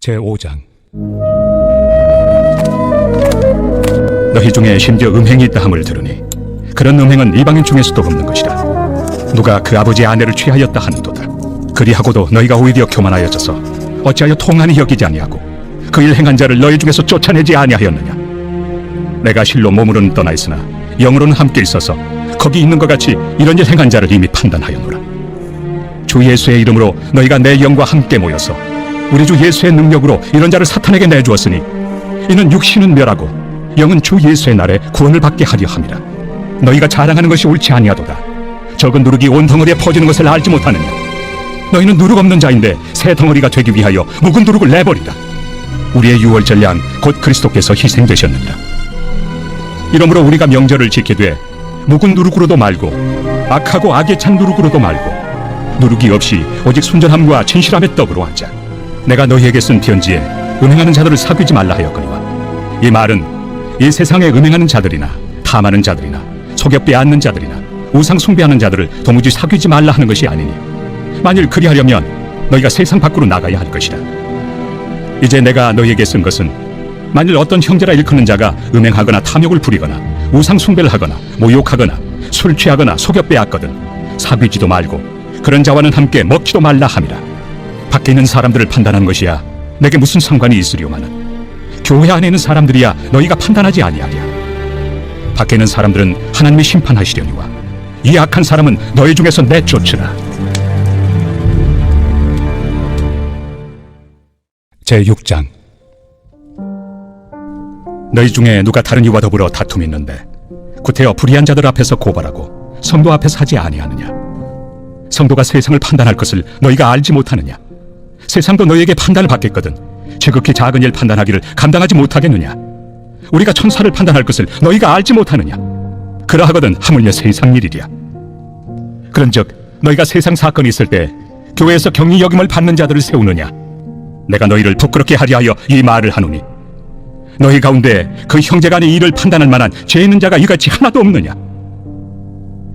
제5장. 너희 중에 심지어 음행이 있다 함을 들으니 그런 음행은 이방인 중에서도 없는 것이라. 누가 그 아버지의 아내를 취하였다 하는도다. 그리하고도 너희가 오히려 교만하여져서 어찌하여 통한히 여기지 아니하고 그 일 행한 자를 너희 중에서 쫓아내지 아니하였느냐. 내가 실로 몸으로는 떠나 있으나 영으로는 함께 있어서 거기 있는 것 같이 이런 일 행한 자를 이미 판단하였노라. 주 예수의 이름으로 너희가 내 영과 함께 모여서 우리 주 예수의 능력으로 이런 자를 사탄에게 내주었으니 이는 육신은 멸하고 영은 주 예수의 날에 구원을 받게 하려 함이라. 너희가 자랑하는 것이 옳지 아니하도다. 적은 누룩이 온 덩어리에 퍼지는 것을 알지 못하느냐. 너희는 누룩 없는 자인데 새 덩어리가 되기 위하여 묵은 누룩을 내버리라. 우리의 유월절 양 곧 그리스도께서 희생되셨느니라. 이러므로 우리가 명절을 지키되 묵은 누룩으로도 말고 악하고 악에 찬 누룩으로도 말고 누룩이 없이 오직 순전함과 진실함의 떡으로 하자. 내가 너희에게 쓴 편지에 음행하는 자들을 사귀지 말라 하였거니와 이 말은 이 세상에 음행하는 자들이나 탐하는 자들이나 속여 빼앗는 자들이나 우상 숭배하는 자들을 도무지 사귀지 말라 하는 것이 아니니 만일 그리하려면 너희가 세상 밖으로 나가야 할 것이라. 이제 내가 너희에게 쓴 것은 만일 어떤 형제라 일컫는 자가 음행하거나 탐욕을 부리거나 우상 숭배를 하거나 모욕하거나 술 취하거나 속여 빼앗거든 사귀지도 말고 그런 자와는 함께 먹지도 말라 함이라. 밖에 있는 사람들을 판단하는 것이야 내게 무슨 상관이 있으리오마는 교회 안에 있는 사람들이야 너희가 판단하지 아니하랴. 밖에 있는 사람들은 하나님이 심판하시려니와 이 악한 사람은 너희 중에서 내쫓으라. 제6장. 너희 중에 누가 다른 이와 더불어 다툼이 있는데 구태여 불의한 자들 앞에서 고발하고 성도 앞에서 하지 아니하느냐. 성도가 세상을 판단할 것을 너희가 알지 못하느냐. 세상도 너희에게 판단을 받겠거든 지극히 작은 일 판단하기를 감당하지 못하겠느냐. 우리가 천사를 판단할 것을 너희가 알지 못하느냐. 그러하거든 하물며 세상 일이랴. 그런즉 너희가 세상 사건이 있을 때 교회에서 경히 여김을 받는 자들을 세우느냐. 내가 너희를 부끄럽게 하려 하여 이 말을 하노니 너희 가운데 그 형제 간의 일을 판단할 만한 죄 있는 자가 이같이 하나도 없느냐.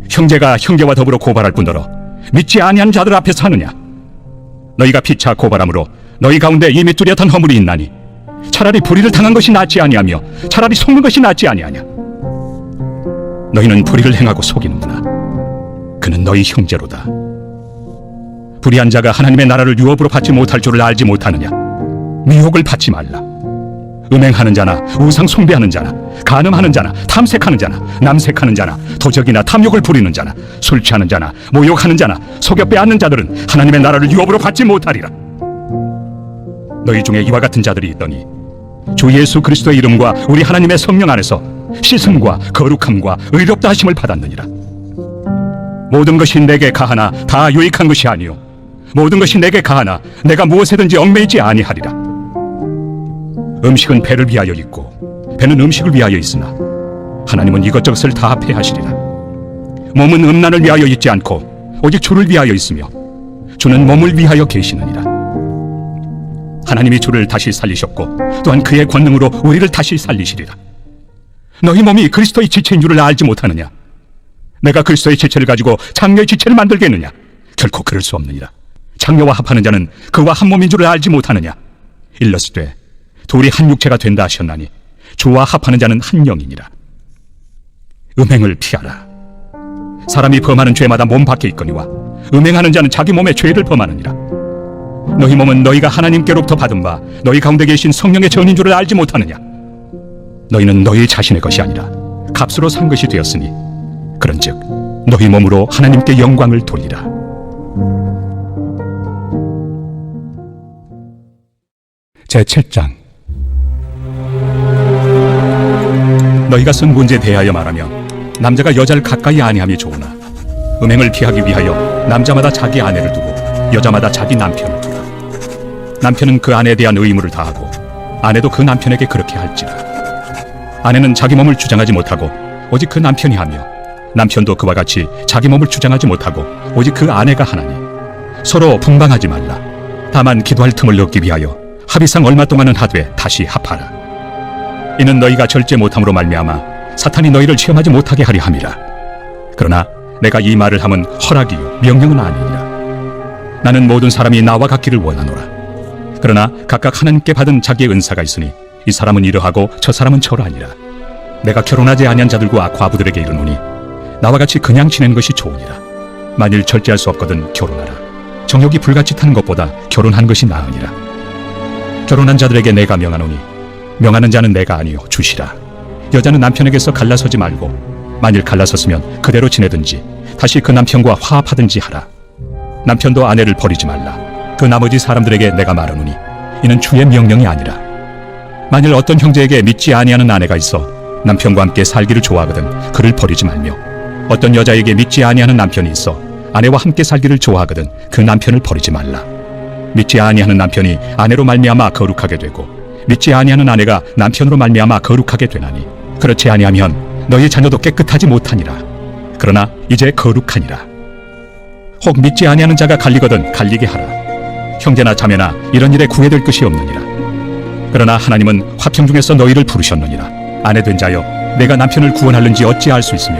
형제가 형제와 더불어 고발할 뿐더러 믿지 아니한 자들 앞에서 하느냐. 너희가 피차 고발함으로 너희 가운데 이미 뚜렷한 허물이 있나니 차라리 불의를 당한 것이 낫지 아니하며 차라리 속는 것이 낫지 아니하냐. 너희는 불의를 행하고 속이는구나. 그는 너희 형제로다. 불의한 자가 하나님의 나라를 유업으로 받지 못할 줄을 알지 못하느냐. 미혹을 받지 말라. 음행하는 자나 우상 숭배하는 자나 간음하는 자나 탐색하는 자나 남색하는 자나 도적이나 탐욕을 부리는 자나 술 취하는 자나 모욕하는 자나 속여 빼앗는 자들은 하나님의 나라를 유업으로 받지 못하리라. 너희 중에 이와 같은 자들이 있더니 주 예수 그리스도의 이름과 우리 하나님의 성령 안에서 씻음과 거룩함과 의롭다 하심을 받았느니라. 모든 것이 내게 가하나 다 유익한 것이 아니요 모든 것이 내게 가하나 내가 무엇에든지 얽매이지 아니하리라. 음식은 배를 위하여 있고 배는 음식을 위하여 있으나 하나님은 이것저것을 다 합해하시리라. 몸은 음란을 위하여 있지 않고 오직 주를 위하여 있으며 주는 몸을 위하여 계시느니라. 하나님이 주를 다시 살리셨고 또한 그의 권능으로 우리를 다시 살리시리라. 너희 몸이 그리스도의 지체인 줄을 알지 못하느냐. 내가 그리스도의 지체를 가지고 장녀의 지체를 만들겠느냐. 결코 그럴 수 없느니라. 장녀와 합하는 자는 그와 한 몸인 줄을 알지 못하느냐. 일러스되 둘이 한 육체가 된다 하셨나니 주와 합하는 자는 한 영이니라. 음행을 피하라. 사람이 범하는 죄마다 몸 밖에 있거니와 음행하는 자는 자기 몸에 죄를 범하느니라. 너희 몸은 너희가 하나님께로부터 받은 바 너희 가운데 계신 성령의 전인 줄을 알지 못하느냐. 너희는 너희 자신의 것이 아니라 값으로 산 것이 되었으니 그런즉 너희 몸으로 하나님께 영광을 돌리라. 제7장. 너희가 쓴 문제에 대하여 말하면 남자가 여자를 가까이 아니함이 좋으나 음행을 피하기 위하여 남자마다 자기 아내를 두고 여자마다 자기 남편을 두라. 남편은 그 아내에 대한 의무를 다하고 아내도 그 남편에게 그렇게 할지라. 아내는 자기 몸을 주장하지 못하고 오직 그 남편이 하며 남편도 그와 같이 자기 몸을 주장하지 못하고 오직 그 아내가 하나니 서로 분방하지 말라. 다만 기도할 틈을 얻기 위하여 합의상 얼마 동안은 하되 다시 합하라. 이는 너희가 절제 못함으로 말미암아 사탄이 너희를 시험하지 못하게 하려 함이라. 그러나 내가 이 말을 함은 허락이요 명령은 아니니라. 나는 모든 사람이 나와 같기를 원하노라. 그러나 각각 하나님께 받은 자기의 은사가 있으니 이 사람은 이러하고 저 사람은 저러하니라. 내가 결혼하지 아니한 자들과 과부들에게 이르노니 나와 같이 그냥 지내는 것이 좋으니라. 만일 절제할 수 없거든 결혼하라. 정욕이 불같이 타는 것보다 결혼한 것이 나으니라. 결혼한 자들에게 내가 명하노니 명하는 자는 내가 아니요 주시라. 여자는 남편에게서 갈라서지 말고 만일 갈라섰으면 그대로 지내든지 다시 그 남편과 화합하든지 하라. 남편도 아내를 버리지 말라. 그 나머지 사람들에게 내가 말하노니 이는 주의 명령이 아니라. 만일 어떤 형제에게 믿지 아니하는 아내가 있어 남편과 함께 살기를 좋아하거든 그를 버리지 말며, 어떤 여자에게 믿지 아니하는 남편이 있어 아내와 함께 살기를 좋아하거든 그 남편을 버리지 말라. 믿지 아니하는 남편이 아내로 말미암아 거룩하게 되고 믿지 아니하는 아내가 남편으로 말미암아 거룩하게 되나니, 그렇지 아니하면 너희 자녀도 깨끗하지 못하니라. 그러나 이제 거룩하니라. 혹 믿지 아니하는 자가 갈리거든 갈리게 하라. 형제나 자매나 이런 일에 구애될 것이 없느니라. 그러나 하나님은 화평 중에서 너희를 부르셨느니라. 아내 된 자여 내가 남편을 구원할는지 어찌 알 수 있으며,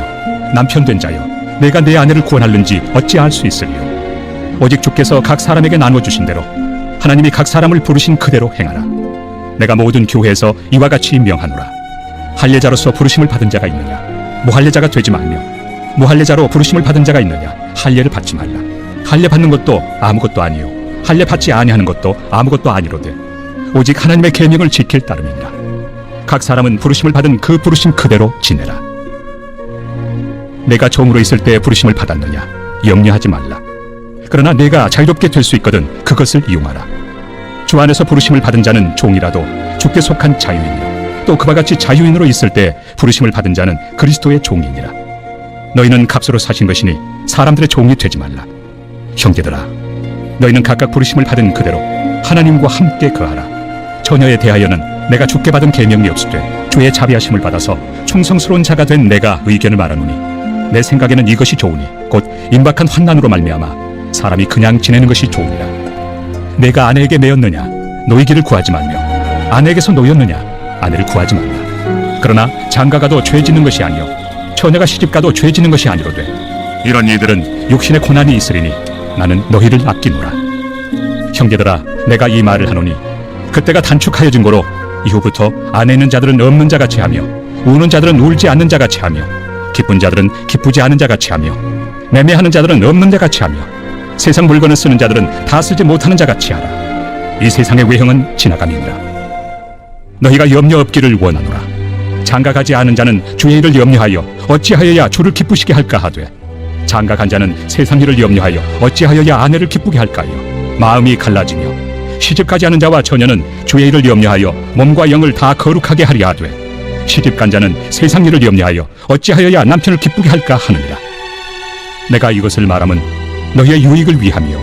남편 된 자여 내가 내 아내를 구원할는지 어찌 알 수 있으리요. 오직 주께서 각 사람에게 나눠주신 대로 하나님이 각 사람을 부르신 그대로 행하라. 내가 모든 교회에서 이와 같이 명하노라. 할례자로서 부르심을 받은 자가 있느냐 무할례자가 되지 말며, 무할례자로 부르심을 받은 자가 있느냐 할례를 받지 말라. 할례 받는 것도 아무것도 아니요 할례 받지 아니하는 것도 아무것도 아니로되 오직 하나님의 계명을 지킬 따름이니라. 각 사람은 부르심을 받은 그 부르심 그대로 지내라. 내가 종으로 있을 때 부르심을 받았느냐 염려하지 말라. 그러나 내가 자유롭게 될 수 있거든 그것을 이용하라. 주 안에서 부르심을 받은 자는 종이라도 주께 속한 자유인이요 또 그와 같이 자유인으로 있을 때 부르심을 받은 자는 그리스도의 종이니라. 너희는 값으로 사신 것이니 사람들의 종이 되지 말라. 형제들아, 너희는 각각 부르심을 받은 그대로 하나님과 함께 거하라. 처녀에 대하여는 내가 주께 받은 계명이 없으되 주의 자비하심을 받아서 충성스러운 자가 된 내가 의견을 말하노니, 내 생각에는 이것이 좋으니 곧 임박한 환난으로 말미암아 사람이 그냥 지내는 것이 좋으니라. 내가 아내에게 매였느냐 노이기를 구하지 말며, 아내에게서 노였느냐 아내를 구하지 말라. 그러나 장가가도 죄 짓는 것이 아니요 처녀가 시집가도 죄 짓는 것이 아니로되 이런 이들은 육신의 고난이 있으리니 나는 너희를 아끼노라. 형제들아, 내가 이 말을 하노니 그때가 단축하여진 거로 이후부터 안에 있는 자들은 없는 자같이 하며, 우는 자들은 울지 않는 자같이 하며, 기쁜 자들은 기쁘지 않은 자같이 하며, 매매하는 자들은 없는 자같이 하며, 세상 물건을 쓰는 자들은 다 쓰지 못하는 자같이 하라. 이 세상의 외형은 지나감이니라. 너희가 염려 없기를 원하노라. 장가가지 않은 자는 주의 일을 염려하여 어찌하여야 주를 기쁘시게 할까 하되, 장가간 자는 세상 일을 염려하여 어찌하여야 아내를 기쁘게 할까요. 마음이 갈라지며 시집가지 않은 자와 처녀는 주의 일을 염려하여 몸과 영을 다 거룩하게 하려 하되, 시집간 자는 세상 일을 염려하여 어찌하여야 남편을 기쁘게 할까 하느니라. 내가 이것을 말함은 너희의 유익을 위하며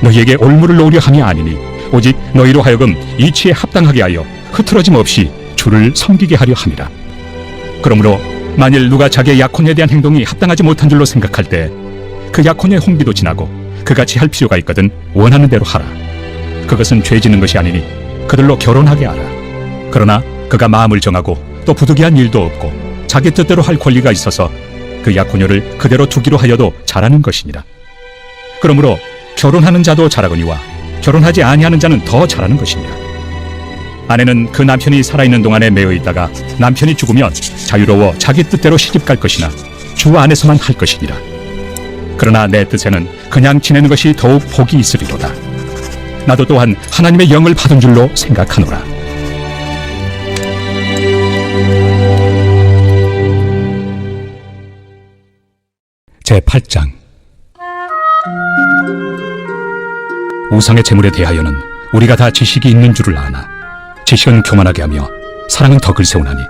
너희에게 올무를 놓으려 함이 아니니, 오직 너희로 하여금 이치에 합당하게 하여 흐트러짐 없이 주를 섬기게 하려 함이라. 그러므로 만일 누가 자기의 약혼에 대한 행동이 합당하지 못한 줄로 생각할 때 그 약혼의 홍기도 지나고 그같이 할 필요가 있거든 원하는 대로 하라. 그것은 죄 짓는 것이 아니니 그들로 결혼하게 하라. 그러나 그가 마음을 정하고 또 부득이한 일도 없고 자기 뜻대로 할 권리가 있어서 그 약혼녀를 그대로 두기로 하여도 잘하는 것이니라. 그러므로 결혼하는 자도 잘하거니와 결혼하지 아니하는 자는 더 잘하는 것이니라. 아내는 그 남편이 살아있는 동안에 매여 있다가 남편이 죽으면 자유로워 자기 뜻대로 시집갈 것이나 주 안에서만 할 것이니라. 그러나 내 뜻에는 그냥 지내는 것이 더욱 복이 있으리로다. 나도 또한 하나님의 영을 받은 줄로 생각하노라. 제8장. 우상의 재물에 대하여는 우리가 다 지식이 있는 줄을 아나 지식은 교만하게 하며 사랑은 덕을 세우나니,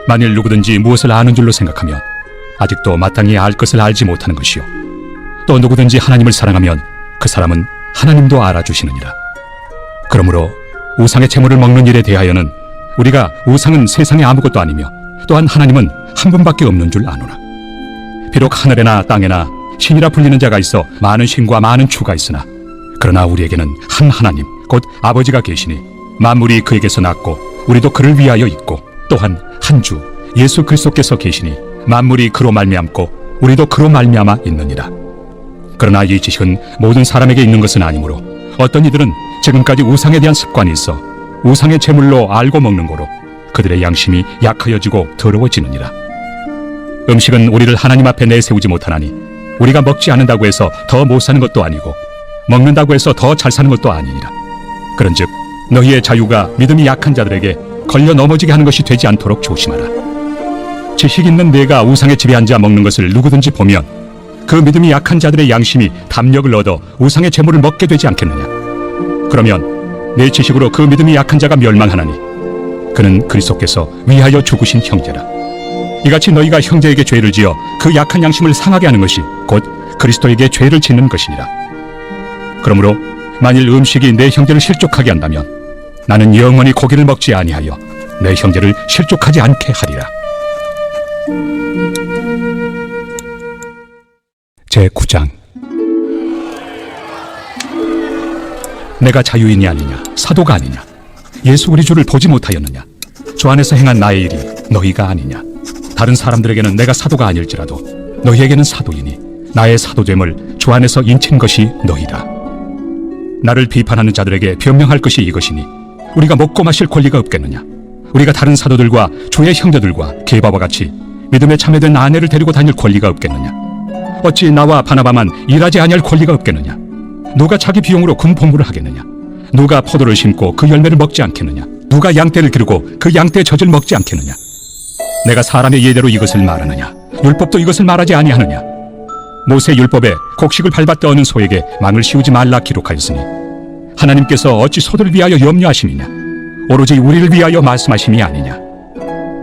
만일 누구든지 무엇을 아는 줄로 생각하면 아직도 마땅히 알 것을 알지 못하는 것이요 또 누구든지 하나님을 사랑하면 그 사람은 하나님도 알아주시느니라. 그러므로 우상의 재물을 먹는 일에 대하여는 우리가 우상은 세상에 아무것도 아니며 또한 하나님은 한 분밖에 없는 줄 아노라. 비록 하늘에나 땅에나 신이라 불리는 자가 있어 많은 신과 많은 주가 있으나, 그러나 우리에게는 한 하나님 곧 아버지가 계시니 만물이 그에게서 났고 우리도 그를 위하여 있고, 또한 한 주 예수 그리스도께서 계시니 만물이 그로 말미암고 우리도 그로 말미암아 있느니라. 그러나 이 지식은 모든 사람에게 있는 것은 아니므로 어떤 이들은 지금까지 우상에 대한 습관이 있어 우상의 제물로 알고 먹는 거로 그들의 양심이 약하여지고 더러워지느니라. 음식은 우리를 하나님 앞에 내세우지 못하나니 우리가 먹지 않는다고 해서 더 못 사는 것도 아니고 먹는다고 해서 더 잘 사는 것도 아니니라. 그런즉 너희의 자유가 믿음이 약한 자들에게 걸려 넘어지게 하는 것이 되지 않도록 조심하라. 지식 있는 내가 우상의 집에 앉아 먹는 것을 누구든지 보면 그 믿음이 약한 자들의 양심이 담력을 얻어 우상의 제물을 먹게 되지 않겠느냐. 그러면 내 지식으로 그 믿음이 약한 자가 멸망하나니 그는 그리스도께서 위하여 죽으신 형제라. 이같이 너희가 형제에게 죄를 지어 그 약한 양심을 상하게 하는 것이 곧 그리스도에게 죄를 짓는 것이니라. 그러므로 만일 음식이 내 형제를 실족하게 한다면 나는 영원히 고기를 먹지 아니하여 내 형제를 실족하지 않게 하리라. 제9장. 내가 자유인이 아니냐, 사도가 아니냐, 예수 우리 주를 보지 못하였느냐, 주 안에서 행한 나의 일이 너희가 아니냐. 다른 사람들에게는 내가 사도가 아닐지라도 너희에게는 사도이니 나의 사도됨을 주 안에서 인친 것이 너희다. 나를 비판하는 자들에게 변명할 것이 이것이니 우리가 먹고 마실 권리가 없겠느냐. 우리가 다른 사도들과 주의 형제들과 게바와 같이 믿음에 참여된 아내를 데리고 다닐 권리가 없겠느냐. 어찌 나와 바나바만 일하지 아니할 권리가 없겠느냐. 누가 자기 비용으로 군복무를 하겠느냐. 누가 포도를 심고 그 열매를 먹지 않겠느냐. 누가 양떼를 기르고 그 양떼의 젖을 먹지 않겠느냐. 내가 사람의 예대로 이것을 말하느냐. 율법도 이것을 말하지 아니하느냐. 모세 율법에 곡식을 밟아 떠오는 소에게 망을 씌우지 말라 기록하였으니 하나님께서 어찌 소들을 위하여 염려하심이냐. 오로지 우리를 위하여 말씀하심이 아니냐.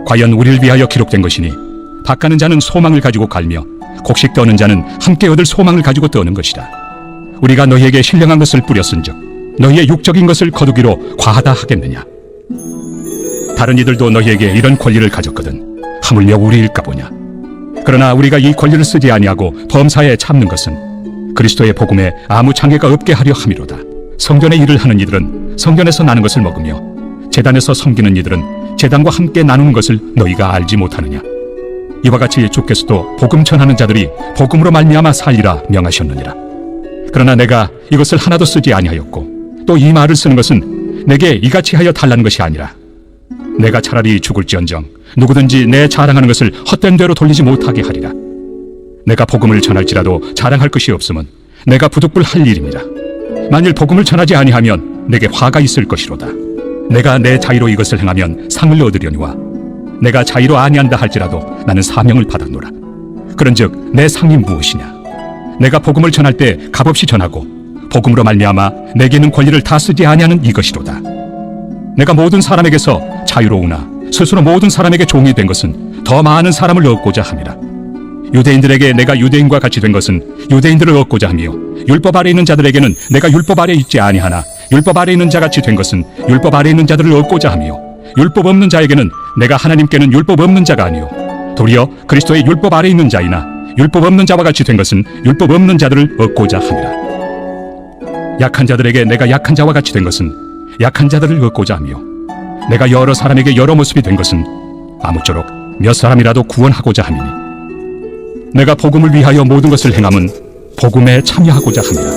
과연 우리를 위하여 기록된 것이니 밭가는 자는 소망을 가지고 갈며 곡식 떠는 자는 함께 얻을 소망을 가지고 떠는 것이다. 우리가 너희에게 신령한 것을 뿌렸은즉 너희의 육적인 것을 거두기로 과하다 하겠느냐. 다른 이들도 너희에게 이런 권리를 가졌거든 하물며 우리일까 보냐. 그러나 우리가 이 권리를 쓰지 아니하고 범사에 참는 것은 그리스도의 복음에 아무 장애가 없게 하려 함이로다. 성전의 일을 하는 이들은 성전에서 나는 것을 먹으며 제단에서 섬기는 이들은 제단과 함께 나누는 것을 너희가 알지 못하느냐. 이와 같이 주께서도 복음 전하는 자들이 복음으로 말미암아 살리라 명하셨느니라. 그러나 내가 이것을 하나도 쓰지 아니하였고 또 이 말을 쓰는 것은 내게 이같이 하여 달라는 것이 아니라 내가 차라리 죽을지언정 누구든지 내 자랑하는 것을 헛된 대로 돌리지 못하게 하리라. 내가 복음을 전할지라도 자랑할 것이 없으면 내가 부득불할 일입니다. 만일 복음을 전하지 아니하면 내게 화가 있을 것이로다. 내가 내 자의로 이것을 행하면 상을 얻으려니와 내가 자의로 아니한다 할지라도 나는 사명을 받았노라. 그런즉 내 상이 무엇이냐. 내가 복음을 전할 때 값없이 전하고 복음으로 말미암아 내게 있는 권리를 다 쓰지 아니하는 이것이로다. 내가 모든 사람에게서 자유로우나 스스로 모든 사람에게 종이 된 것은 더 많은 사람을 얻고자 함이라. 유대인들에게 내가 유대인과 같이 된 것은 유대인들을 얻고자 하며 율법 아래 있는 자들에게는 내가 율법 아래 있지 아니하나 율법 아래 있는 자같이 된 것은 율법 아래 있는 자들을 얻고자 하며 율법 없는 자에게는 내가 하나님께는 율법 없는 자가 아니요 도리어 그리스도의 율법 아래 있는 자이나 율법 없는 자와 같이 된 것은 율법 없는 자들을 얻고자 함이라. 약한 자들에게 내가 약한 자와 같이 된 것은 약한 자들을 얻고자 하며 내가 여러 사람에게 여러 모습이 된 것은 아무쪼록 몇 사람이라도 구원하고자 함이니 내가 복음을 위하여 모든 것을 행함은 복음에 참여하고자 함이라.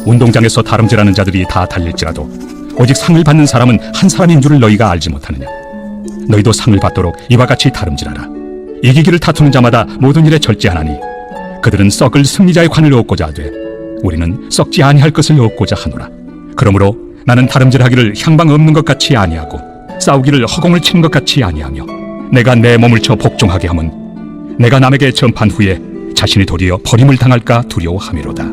운동장에서 다름질하는 자들이 다 달릴지라도 오직 상을 받는 사람은 한 사람인 줄을 너희가 알지 못하느냐. 너희도 상을 받도록 이와 같이 다름질하라. 이기기를 다투는 자마다 모든 일에 절제하나니 그들은 썩을 승리자의 관을 얻고자 하되 우리는 썩지 아니할 것을 얻고자 하노라. 그러므로 나는 다름질하기를 향방 없는 것 같이 아니하고 싸우기를 허공을 치는 것 같이 아니하며 내가 내 몸을 쳐 복종하게 함은 내가 남에게 전판 후에 자신이 도리어 버림을 당할까 두려워함이로다.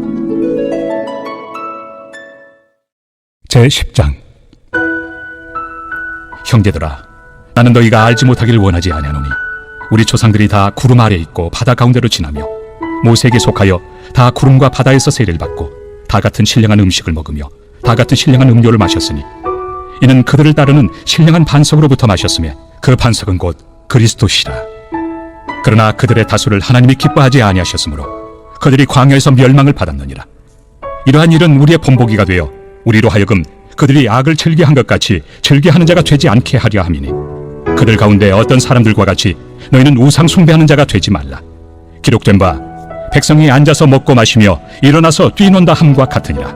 제10장. 형제들아, 나는 너희가 알지 못하기를 원하지 아니하노니 우리 조상들이 다 구름 아래 있고 바다 가운데로 지나며 모세에게 속하여 다 구름과 바다에서 세례를 받고 다 같은 신령한 음식을 먹으며 다 같은 신령한 음료를 마셨으니 이는 그들을 따르는 신령한 반석으로부터 마셨으며 그 반석은 곧 그리스도시라. 그러나 그들의 다수를 하나님이 기뻐하지 아니하셨으므로 그들이 광야에서 멸망을 받았느니라. 이러한 일은 우리의 본보기가 되어 우리로 하여금 그들이 악을 즐겨한 것 같이 즐겨하는 자가 되지 않게 하려 함이니 그들 가운데 어떤 사람들과 같이 너희는 우상 숭배하는 자가 되지 말라. 기록된 바 백성이 앉아서 먹고 마시며 일어나서 뛰논다 함과 같으니라.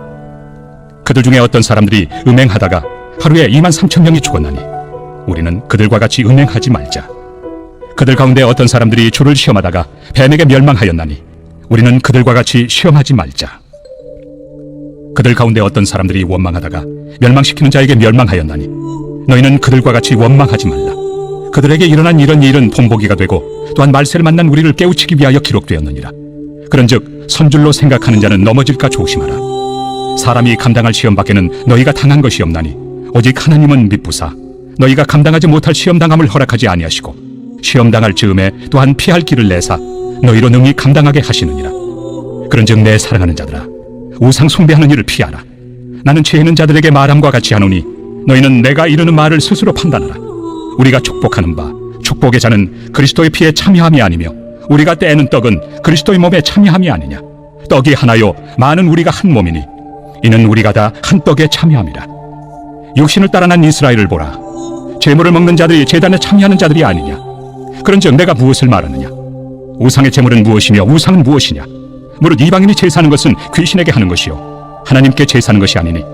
그들 중에 어떤 사람들이 음행하다가 하루에 23,000명이 죽었나니 우리는 그들과 같이 음행하지 말자. 그들 가운데 어떤 사람들이 주를 시험하다가 뱀에게 멸망하였나니 우리는 그들과 같이 시험하지 말자. 그들 가운데 어떤 사람들이 원망하다가 멸망시키는 자에게 멸망하였나니 너희는 그들과 같이 원망하지 말라. 그들에게 일어난 이런 일은 본보기가 되고 또한 말세를 만난 우리를 깨우치기 위하여 기록되었느니라. 그런즉 선줄로 생각하는 자는 넘어질까 조심하라. 사람이 감당할 시험 밖에는 너희가 당한 것이 없나니 오직 하나님은 미쁘사 너희가 감당하지 못할 시험당함을 허락하지 아니하시고 시험당할 즈음에 또한 피할 길을 내사 너희로 능히 감당하게 하시느니라. 그런즉 내 사랑하는 자들아, 우상 숭배하는 일을 피하라. 나는 죄 있는 자들에게 말함과 같이 하노니 너희는 내가 이르는 말을 스스로 판단하라. 우리가 축복하는 바 축복의 자는 그리스도의 피에 참여함이 아니며 우리가 떼는 떡은 그리스도의 몸에 참여함이 아니냐. 떡이 하나요 많은 우리가 한 몸이니 이는 우리가 다 한 떡에 참여함이라. 육신을 따라 난 이스라엘을 보라. 제물을 먹는 자들이 제단에 참여하는 자들이 아니냐. 그런즉 내가 무엇을 말하느냐. 우상의 제물은 무엇이며 우상은 무엇이냐. 무릇 이방인이 제사하는 것은 귀신에게 하는 것이요 하나님께 제사하는 것이 아니니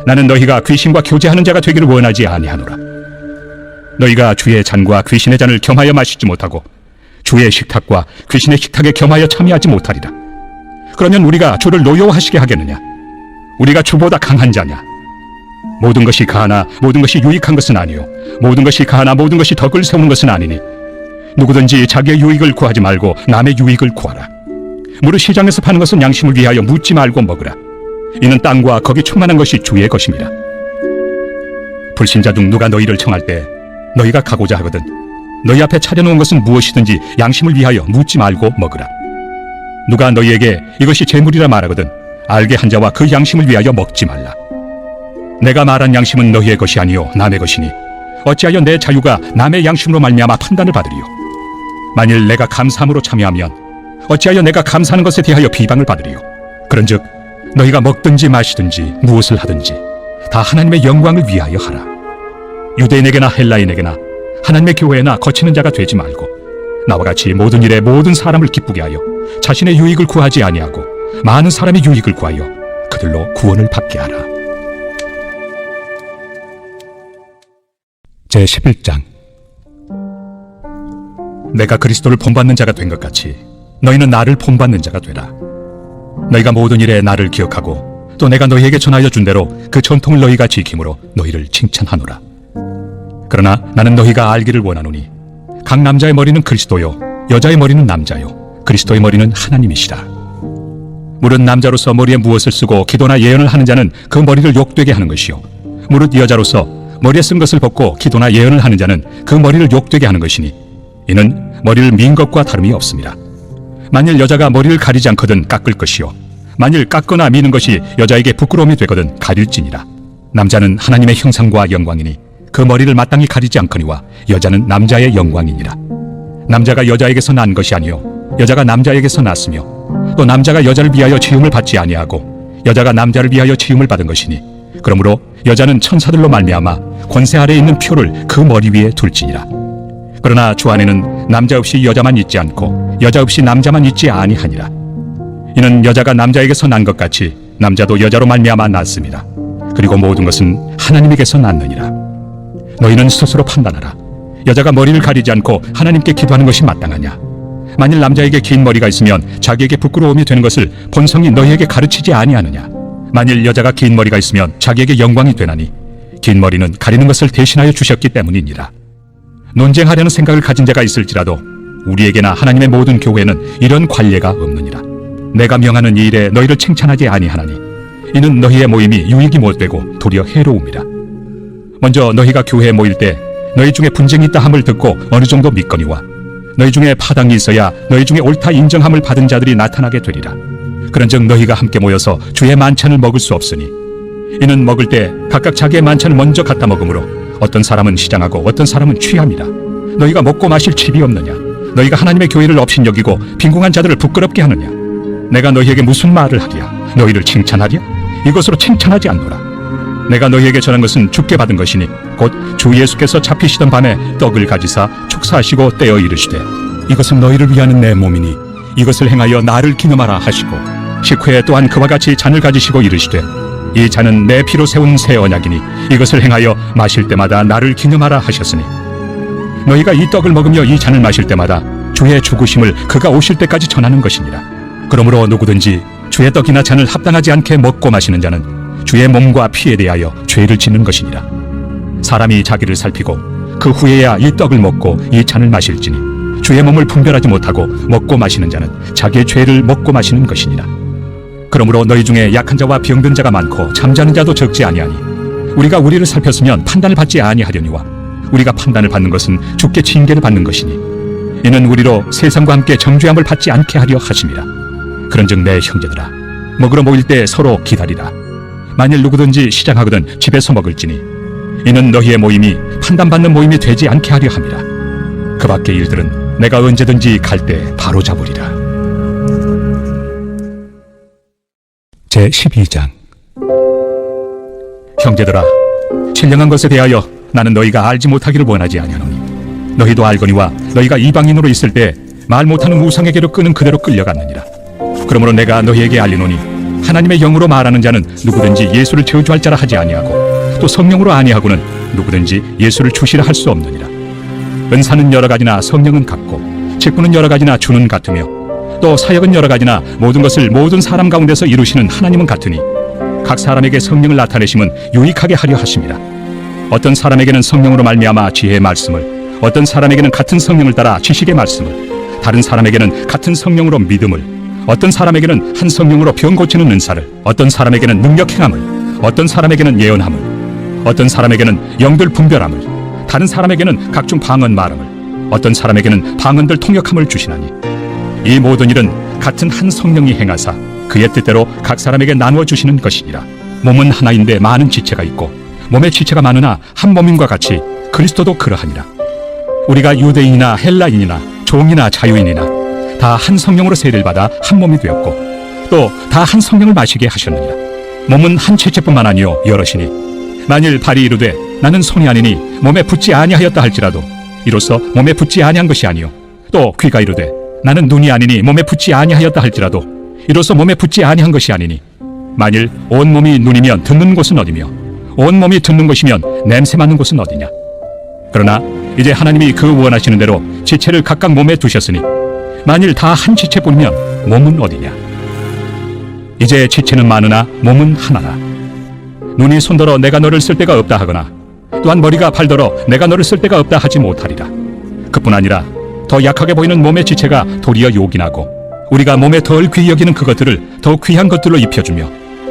나는 너희가 귀신과 교제하는 자가 되기를 원하지 아니하노라. 너희가 주의 잔과 귀신의 잔을 겸하여 마시지 못하고 주의 식탁과 귀신의 식탁에 겸하여 참여하지 못하리라. 그러면 우리가 주를 노여워하시게 하겠느냐. 우리가 주보다 강한 자냐. 모든 것이 가하나 모든 것이 유익한 것은 아니요 모든 것이 가하나 모든 것이 덕을 세우는 것은 아니니 누구든지 자기의 유익을 구하지 말고 남의 유익을 구하라. 무릇 시장에서 파는 것은 양심을 위하여 묻지 말고 먹으라. 이는 땅과 거기 충만한 것이 주의 것임이라. 불신자 중 누가 너희를 청할 때 너희가 가고자 하거든 너희 앞에 차려놓은 것은 무엇이든지 양심을 위하여 묻지 말고 먹으라. 누가 너희에게 이것이 재물이라 말하거든 알게 한 자와 그 양심을 위하여 먹지 말라. 내가 말한 양심은 너희의 것이 아니요 남의 것이니 어찌하여 내 자유가 남의 양심으로 말미암아 판단을 받으리요. 만일 내가 감사함으로 참여하면 어찌하여 내가 감사하는 것에 대하여 비방을 받으리요. 그런즉 너희가 먹든지 마시든지 무엇을 하든지 다 하나님의 영광을 위하여 하라. 유대인에게나 헬라인에게나 하나님의 교회나 거치는 자가 되지 말고 나와 같이 모든 일에 모든 사람을 기쁘게 하여 자신의 유익을 구하지 아니하고 많은 사람의 유익을 구하여 그들로 구원을 받게 하라. 제11장. 내가 그리스도를 본받는 자가 된 것 같이 너희는 나를 본받는 자가 되라. 너희가 모든 일에 나를 기억하고 또 내가 너희에게 전하여 준 대로 그 전통을 너희가 지킴으로 너희를 칭찬하노라. 그러나 나는 너희가 알기를 원하노니 각 남자의 머리는 그리스도요 여자의 머리는 남자요 그리스도의 머리는 하나님이시라. 무릇 남자로서 머리에 무엇을 쓰고 기도나 예언을 하는 자는 그 머리를 욕되게 하는 것이요 무릇 여자로서 머리에 쓴 것을 벗고 기도나 예언을 하는 자는 그 머리를 욕되게 하는 것이니 이는 머리를 민 것과 다름이 없습니다. 만일 여자가 머리를 가리지 않거든 깎을 것이요 만일 깎거나 미는 것이 여자에게 부끄러움이 되거든 가릴지니라. 남자는 하나님의 형상과 영광이니 그 머리를 마땅히 가리지 않거니와 여자는 남자의 영광이니라. 남자가 여자에게서 난 것이 아니요 여자가 남자에게서 났으며 또 남자가 여자를 위하여 지음을 받지 아니하고 여자가 남자를 위하여 지음을 받은 것이니 그러므로 여자는 천사들로 말미암아 권세 아래에 있는 표를 그 머리 위에 둘지니라. 그러나 주 안에는 남자 없이 여자만 있지 않고 여자 없이 남자만 있지 아니하니라. 이는 여자가 남자에게서 난 것 같이 남자도 여자로 말미암아 났습니다. 그리고 모든 것은 하나님에게서 났느니라. 너희는 스스로 판단하라. 여자가 머리를 가리지 않고 하나님께 기도하는 것이 마땅하냐. 만일 남자에게 긴 머리가 있으면 자기에게 부끄러움이 되는 것을 본성이 너희에게 가르치지 아니하느냐. 만일 여자가 긴 머리가 있으면 자기에게 영광이 되나니 긴 머리는 가리는 것을 대신하여 주셨기 때문이니라. 논쟁하려는 생각을 가진 자가 있을지라도 우리에게나 하나님의 모든 교회는 이런 관례가 없느니라. 내가 명하는 이 일에 너희를 칭찬하지 아니하나니 이는 너희의 모임이 유익이 못되고 도리어 해로움이라. 먼저 너희가 교회에 모일 때 너희 중에 분쟁이 있다 함을 듣고 어느 정도 믿거니와 너희 중에 파당이 있어야 너희 중에 옳다 인정함을 받은 자들이 나타나게 되리라. 그런즉 너희가 함께 모여서 주의 만찬을 먹을 수 없으니 이는 먹을 때 각각 자기의 만찬을 먼저 갖다 먹으므로 어떤 사람은 시장하고 어떤 사람은 취함이라. 너희가 먹고 마실 집이 없느냐. 너희가 하나님의 교회를 업신여기고 빈궁한 자들을 부끄럽게 하느냐. 내가 너희에게 무슨 말을 하랴. 너희를 칭찬하랴. 이것으로 칭찬하지 않노라. 내가 너희에게 전한 것은 주께 받은 것이니 곧 주 예수께서 잡히시던 밤에 떡을 가지사 축사하시고 떼어 이르시되 이것은 너희를 위하는 내 몸이니 이것을 행하여 나를 기념하라 하시고 식후에 또한 그와 같이 잔을 가지시고 이르시되 이 잔은 내 피로 세운 새 언약이니 이것을 행하여 마실 때마다 나를 기념하라 하셨으니 너희가 이 떡을 먹으며 이 잔을 마실 때마다 주의 죽으심을 그가 오실 때까지 전하는 것이니라. 그러므로 누구든지 주의 떡이나 잔을 합당하지 않게 먹고 마시는 자는 주의 몸과 피에 대하여 죄를 짓는 것이니라. 사람이 자기를 살피고 그 후에야 이 떡을 먹고 이 잔을 마실지니 주의 몸을 분별하지 못하고 먹고 마시는 자는 자기의 죄를 먹고 마시는 것이니라. 그러므로 너희 중에 약한 자와 병든 자가 많고 잠자는 자도 적지 아니하니 우리가 우리를 살폈으면 판단을 받지 아니하려니와 우리가 판단을 받는 것은 주께 징계를 받는 것이니 이는 우리로 세상과 함께 정죄함을 받지 않게 하려 하심이라. 그런즉 내 형제들아, 먹으러 모일 때 서로 기다리라. 만일 누구든지 시장하거든 집에서 먹을지니 이는 너희의 모임이 판단받는 모임이 되지 않게 하려 함이라. 그 밖의 일들은 내가 언제든지 갈 때 바로 잡으리라. 제12장. 형제들아, 신령한 것에 대하여 나는 너희가 알지 못하기를 원하지 아니하노니 너희도 알거니와 너희가 이방인으로 있을 때 말 못하는 우상에게로 끄는 그대로 끌려갔느니라. 그러므로 내가 너희에게 알리노니 하나님의 영으로 말하는 자는 누구든지 예수를 저주할 자라 하지 아니하고 또 성령으로 아니하고는 누구든지 예수를 주시라 할 수 없느니라. 은사는 여러 가지나 성령은 같고 직분은 여러 가지나 주는 같으며 또 사역은 여러 가지나 모든 것을 모든 사람 가운데서 이루시는 하나님은 같으니 각 사람에게 성령을 나타내심은 유익하게 하려 하심이라. 어떤 사람에게는 성령으로 말미암아 지혜의 말씀을, 어떤 사람에게는 같은 성령을 따라 지식의 말씀을, 다른 사람에게는 같은 성령으로 믿음을, 어떤 사람에게는 한 성령으로 병 고치는 은사를, 어떤 사람에게는 능력 행함을, 어떤 사람에게는 예언함을, 어떤 사람에게는 영들 분별함을, 다른 사람에게는 각종 방언 말함을, 어떤 사람에게는 방언들 통역함을 주시나니 이 모든 일은 같은 한 성령이 행하사 그의 뜻대로 각 사람에게 나누어 주시는 것이니라. 몸은 하나인데 많은 지체가 있고 몸의 지체가 많으나 한 몸인과 같이 그리스도도 그러하니라. 우리가 유대인이나 헬라인이나 종이나 자유인이나 다 한 성령으로 세례를 받아 한 몸이 되었고 또 다 한 성령을 마시게 하셨느니라. 몸은 한 지체뿐만 아니요 여럿이니 만일 발이 이르되 나는 손이 아니니 몸에 붙지 아니하였다 할지라도 이로써 몸에 붙지 아니한 것이 아니요 또 귀가 이르되 나는 눈이 아니니 몸에 붙지 아니하였다 할지라도 이로써 몸에 붙지 아니한 것이 아니니 만일 온 몸이 눈이면 듣는 곳은 어디며 온 몸이 듣는 것이면 냄새 맡는 곳은 어디냐. 그러나 이제 하나님이 그 원하시는 대로 지체를 각각 몸에 두셨으니 만일 다 한 지체뿐이면 몸은 어디냐. 이제 지체는 많으나 몸은 하나라. 눈이 손더러 내가 너를 쓸 데가 없다 하거나 또한 머리가 발더러 내가 너를 쓸 데가 없다 하지 못하리라. 그뿐 아니라 더 약하게 보이는 몸의 지체가 도리어 요긴하고 우리가 몸에 덜 귀히 여기는 그것들을 더욱 귀한 것들로 입혀주며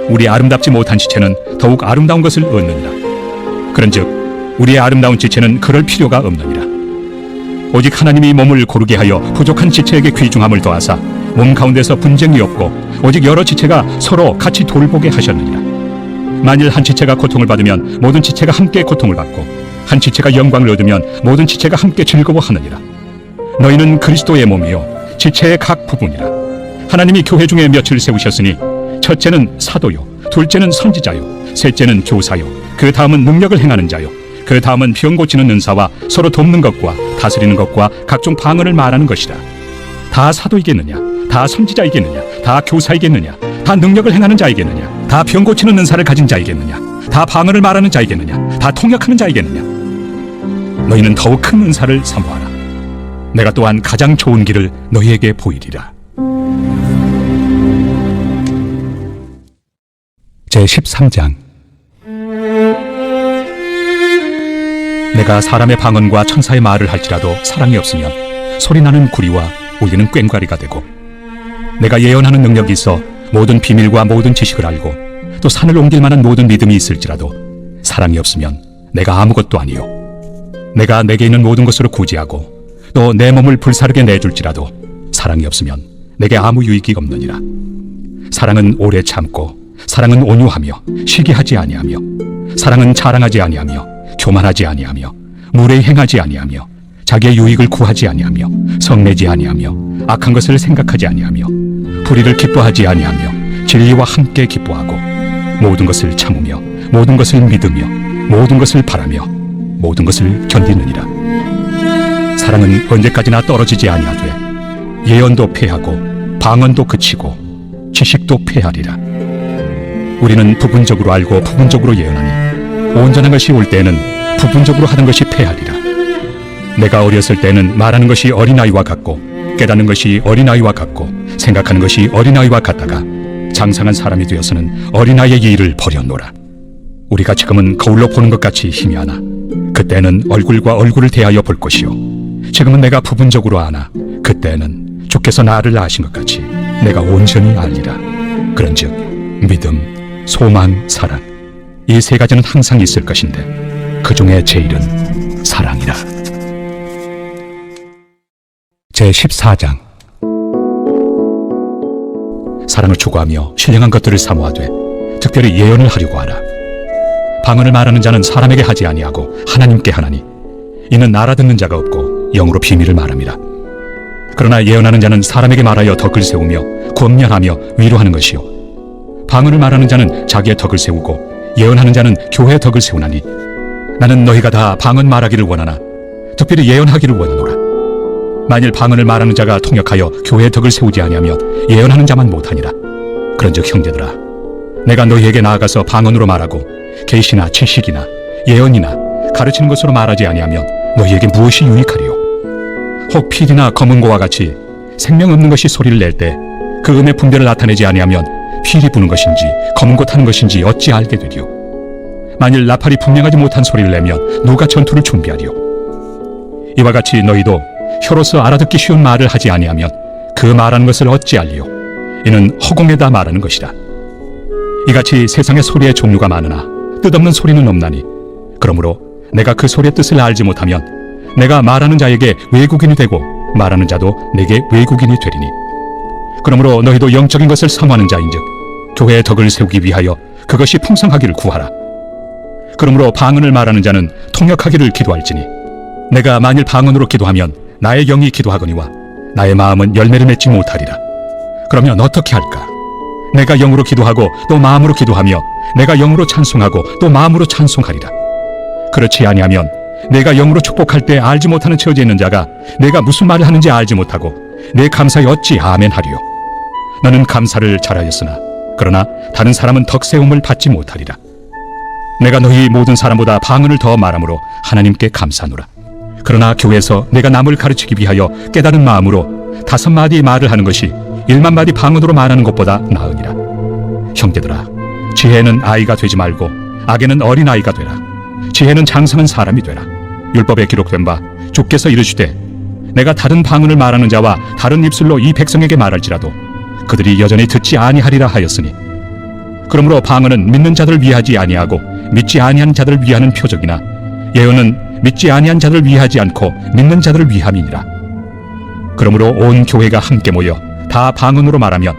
우리 아름답지 못한 지체는 더욱 아름다운 것을 얻느니라. 그런즉 우리의 아름다운 지체는 그럴 필요가 없느니라. 오직 하나님이 몸을 고르게 하여 부족한 지체에게 귀중함을 더하사 몸 가운데서 분쟁이 없고 오직 여러 지체가 서로 같이 돌보게 하셨느니라. 만일 한 지체가 고통을 받으면 모든 지체가 함께 고통을 받고 한 지체가 영광을 얻으면 모든 지체가 함께 즐거워하느니라. 너희는 그리스도의 몸이요 지체의 각 부분이라. 하나님이 교회 중에 몇을 세우셨으니 첫째는 사도요, 둘째는 선지자요, 셋째는 교사요, 그 다음은 능력을 행하는 자요, 그 다음은 병 고치는 은사와 서로 돕는 것과 다스리는 것과 각종 방언을 말하는 것이라. 다 사도이겠느냐, 다 선지자이겠느냐, 다 교사이겠느냐, 다 능력을 행하는 자이겠느냐, 다 병 고치는 은사를 가진 자이겠느냐, 다 방언을 말하는 자이겠느냐, 다 통역하는 자이겠느냐. 너희는 더욱 큰 은사를 사모하라. 내가 또한 가장 좋은 길을 너희에게 보이리라. 제13장. 내가 사람의 방언과 천사의 말을 할지라도 사랑이 없으면 소리나는 구리와 울리는 꽹과리가 되고 내가 예언하는 능력이 있어 모든 비밀과 모든 지식을 알고 또 산을 옮길 만한 모든 믿음이 있을지라도 사랑이 없으면 내가 아무것도 아니요 내가 내게 있는 모든 것으로 구제하고 또 내 몸을 불사르게 내줄지라도 사랑이 없으면 내게 아무 유익이 없느니라. 사랑은 오래 참고 사랑은 온유하며 시기하지 아니하며 사랑은 자랑하지 아니하며 교만하지 아니하며 무례히 행하지 아니하며 자기의 유익을 구하지 아니하며 성내지 아니하며 악한 것을 생각하지 아니하며 불의를 기뻐하지 아니하며 진리와 함께 기뻐하고 모든 것을 참으며 모든 것을 믿으며 모든 것을 바라며 모든 것을 견디느니라. 사랑은 언제까지나 떨어지지 아니하되 예언도 패하고 방언도 그치고 지식도 패하리라. 우리는 부분적으로 알고 부분적으로 예언하니 온전한 것이 올 때에는 부분적으로 하던 것이 패하리라. 내가 어렸을 때는 말하는 것이 어린아이와 같고 깨닫는 것이 어린아이와 같고 생각하는 것이 어린아이와 같다가 장성한 사람이 되어서는 어린아이의 일을 버렸노라. 우리가 지금은 거울로 보는 것 같이 힘이 하나 그때는 얼굴과 얼굴을 대하여 볼 것이요 지금은 내가 부분적으로 아나 그때는 주께서 나를 아신 것 같이 내가 온전히 알리라. 그런즉 믿음, 소망, 사랑 이 세 가지는 항상 있을 것인데 그 중에 제일은 사랑이라. 제14장 사랑을 추구하며 신령한 것들을 사모하되 특별히 예언을 하려고 하라. 방언을 말하는 자는 사람에게 하지 아니하고 하나님께 하나니 이는 알아듣는 자가 없고 영으로 비밀을 말함이라. 그러나 예언하는 자는 사람에게 말하여 덕을 세우며 권면하며 위로하는 것이요 방언을 말하는 자는 자기의 덕을 세우고 예언하는 자는 교회의 덕을 세우나니 나는 너희가 다 방언 말하기를 원하나 특별히 예언하기를 원하노라. 만일 방언을 말하는 자가 통역하여 교회의 덕을 세우지 아니하면 예언하는 자만 못하니라. 그런즉 형제들아 내가 너희에게 나아가서 방언으로 말하고 계시나 지식이나 예언이나 가르치는 것으로 말하지 아니하면 너희에게 무엇이 유익하리요? 혹 필이나 검은고와 같이 생명 없는 것이 소리를 낼 때 그 음의 분별을 나타내지 아니하면 필이 부는 것인지 검은고 타는 것인지 어찌 알게 되리요? 만일 나팔이 분명하지 못한 소리를 내면 누가 전투를 준비하리요? 이와 같이 너희도 혀로서 알아듣기 쉬운 말을 하지 아니하면 그 말하는 것을 어찌 알리요? 이는 허공에다 말하는 것이라. 이같이 세상에 소리의 종류가 많으나 뜻없는 소리는 없나니 그러므로 내가 그 소리의 뜻을 알지 못하면 내가 말하는 자에게 외국인이 되고 말하는 자도 내게 외국인이 되리니 그러므로 너희도 영적인 것을 사모하는 자인즉 교회의 덕을 세우기 위하여 그것이 풍성하기를 구하라. 그러므로 방언을 말하는 자는 통역하기를 기도할지니 내가 만일 방언으로 기도하면 나의 영이 기도하거니와 나의 마음은 열매를 맺지 못하리라. 그러면 어떻게 할까? 내가 영으로 기도하고 또 마음으로 기도하며 내가 영으로 찬송하고 또 마음으로 찬송하리라. 그렇지 아니하면 내가 영으로 축복할 때 알지 못하는 처지에 있는 자가 내가 무슨 말을 하는지 알지 못하고 내 감사에 어찌 아멘하리요? 너는 감사를 잘하였으나 그러나 다른 사람은 덕세움을 받지 못하리라. 내가 너희 모든 사람보다 방언을 더 말함으로 하나님께 감사하노라. 그러나 교회에서 내가 남을 가르치기 위하여 깨달은 마음으로 5마디 말을 하는 것이 1만마디 방언으로 말하는 것보다 나으니라. 형제들아 지혜는 아이가 되지 말고 악에는 어린아이가 되라. 지혜는 장성한 사람이 되라. 율법에 기록된 바 주께서 이르시되 내가 다른 방언을 말하는 자와 다른 입술로 이 백성에게 말할지라도 그들이 여전히 듣지 아니하리라 하였으니 그러므로 방언은 믿는 자들을 위하지 아니하고 믿지 아니한 자들을 위하는 표적이나 예언은 믿지 아니한 자들을 위하지 않고 믿는 자들을 위함이니라. 그러므로 온 교회가 함께 모여 다 방언으로 말하면